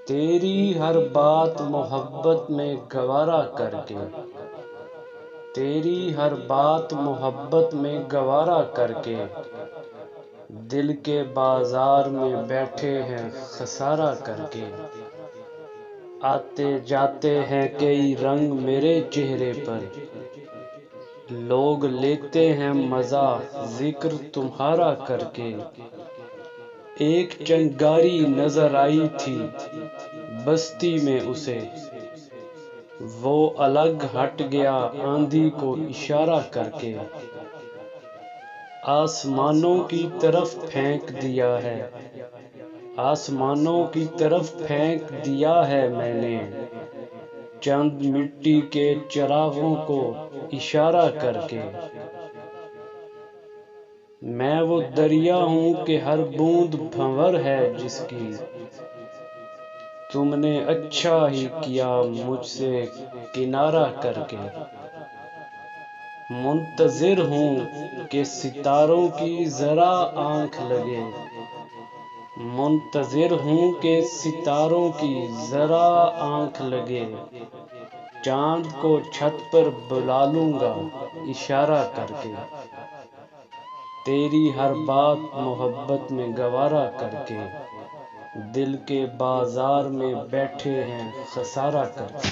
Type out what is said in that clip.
تیری ہر بات محبت میں گوارا کر کے، تیری ہر بات محبت میں گوارا کر کے، دل کے بازار میں بیٹھے ہیں خسارہ کر کے۔ آتے جاتے ہیں کئی رنگ میرے چہرے پر، لوگ لیتے ہیں مزہ ذکر تمہارا کر کے۔ ایک چنگاری نظر آئی تھی بستی میں اسے، وہ الگ ہٹ گیا آندھی کو اشارہ کر کے۔ آسمانوں کی طرف پھینک دیا ہے، آسمانوں کی طرف پھینک دیا ہے میں نے، چند مٹی کے چراغوں کو اشارہ کر کے۔ میں وہ دریا ہوں کہ ہر بوند بھنور ہے جس کی، تم نے اچھا ہی کیا مجھ سے کنارہ کر کے۔ منتظر ہوں کہ ستاروں کی ذرا آنکھ لگے، منتظر ہوں کہ ستاروں کی ذرا آنکھ لگے، چاند کو چھت پر بلا لوں گا اشارہ کر کے۔ تیری ہر بات محبت میں گوارا کر کے، دل کے بازار میں بیٹھے ہیں خسارہ کر کے۔